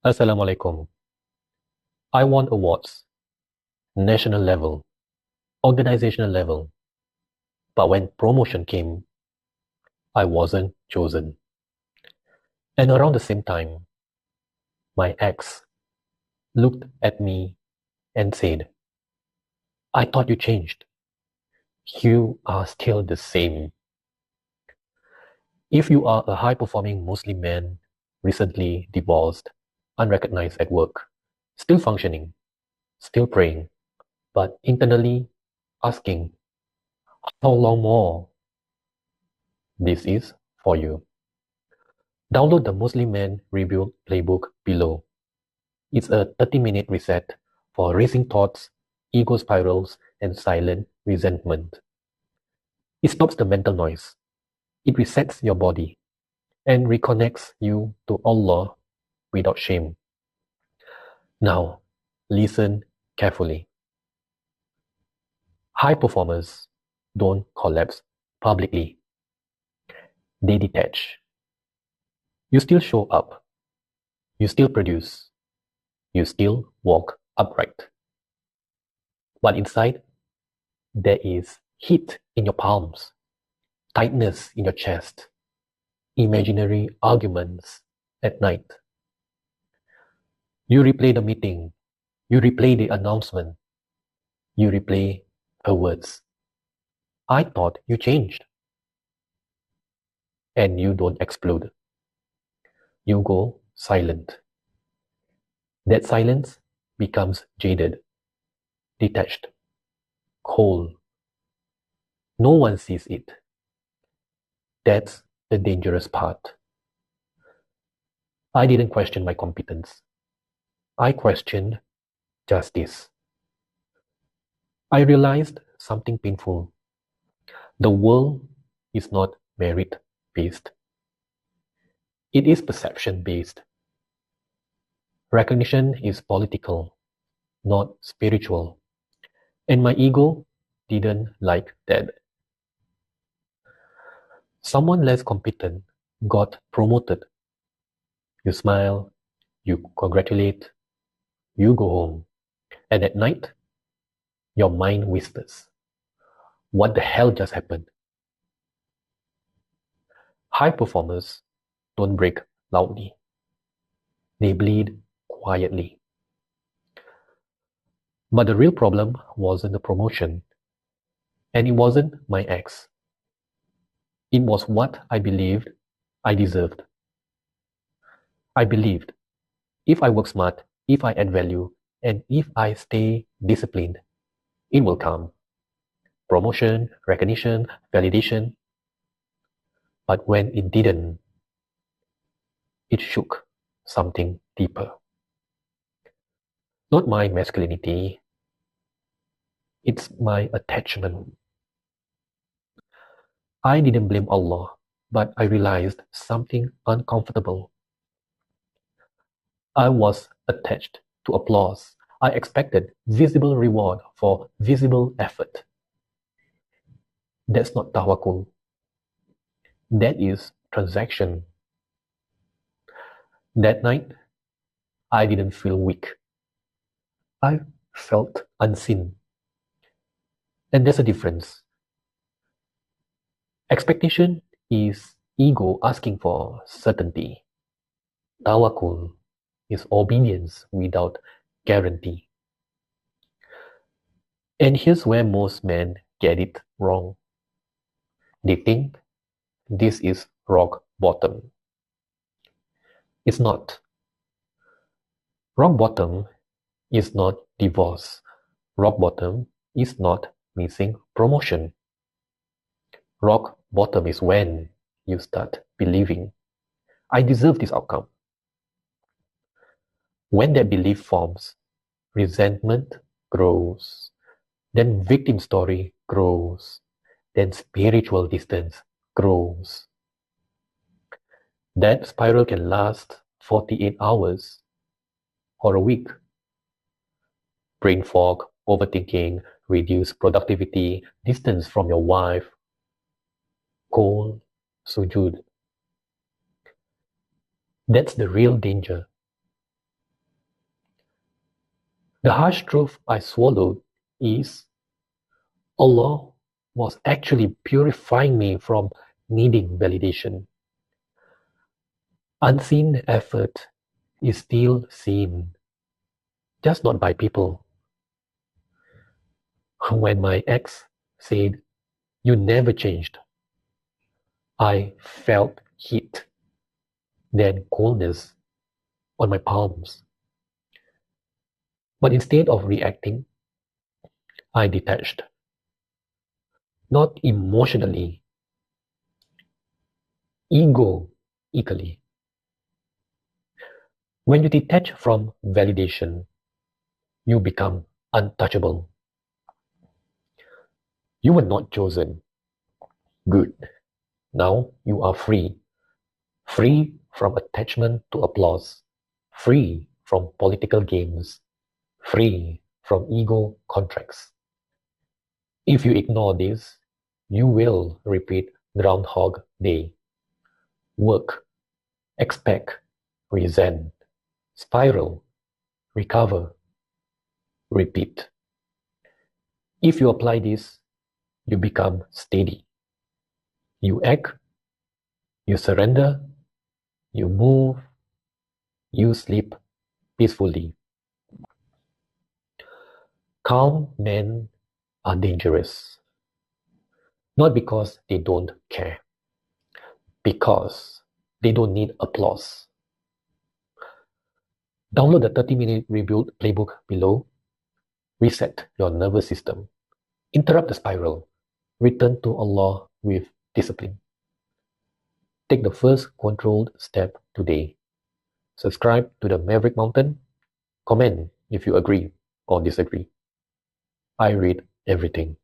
Assalamualaikum. I won awards, national level, organizational level, but when promotion came, I wasn't chosen. And around the same time, my ex looked at me and said, I thought you changed. You are still the same. If you are a high performing Muslim man, recently divorced, unrecognized at work, still functioning, still praying, but internally asking, how long more? This is for you. Download the Muslim Man Rebuild Playbook below. It's a 30-minute reset for racing thoughts, ego spirals, and silent resentment. It stops the mental noise. It resets your body and reconnects you to Allah without shame. Now, listen carefully. High performers don't collapse publicly. They detach. You still show up. You still produce. You still walk upright. But inside, there is heat in your palms, tightness in your chest, imaginary arguments at night. You replay the meeting, you replay the announcement, you replay her words. I thought you changed. And you don't explode. You go silent. That silence becomes jaded, detached, cold. No one sees it. That's the dangerous part. I didn't question my competence. I questioned justice. I realized something painful. The world is not merit-based. It is perception-based. Recognition is political, not spiritual. And my ego didn't like that. Someone less competent got promoted. You smile, you congratulate, you go home. And at night, your mind whispers, what the hell just happened? High performers don't break loudly. They bleed quietly. But the real problem wasn't the promotion, and it wasn't my ex. It was what I believed I deserved. I believed if I work smart, if I add value, and if I stay disciplined, it will come. Promotion, recognition, validation. But when it didn't, it shook something deeper. Not my masculinity, it's my attachment. I didn't blame Allah, but I realized something uncomfortable. I was attached to applause. I expected visible reward for visible effort. That's not tawakkul. That is transaction. That night, I didn't feel weak. I felt unseen. And there's a difference. Expectation is ego asking for certainty. Tawakkul is obedience without guarantee. And here's where most men get it wrong. They think this is rock bottom. It's not. Rock bottom is not divorce. Rock bottom is not missing promotion. Rock bottom is when you start believing, I deserve this outcome. When that belief forms, resentment grows. Then victim story grows. Then spiritual distance grows. That spiral can last 48 hours or a week. Brain fog, overthinking, reduced productivity, distance from your wife, cold, sujud. That's the real danger. The harsh truth I swallowed is Allah was actually purifying me from needing validation. Unseen effort is still seen, just not by people. When my ex said, "You never changed," I felt heat, then coldness on my palms. But instead of reacting, I detached. Not emotionally, egoically. When you detach from validation, you become untouchable. You were not chosen. Good. Now you are free. Free from attachment to applause. Free from political games. Free from ego contracts. If you ignore this, you will repeat Groundhog Day. Work, expect, resent, spiral, recover, repeat. If you apply this, you become steady. You act, you surrender, you move, you sleep peacefully. Calm men are dangerous, not because they don't care, because they don't need applause. Download the 30-minute rebuild playbook below. Reset your nervous system. Interrupt the spiral. Return to Allah with discipline. Take the first controlled step today. Subscribe to the Maverick Mountain. Comment if you agree or disagree. I read everything.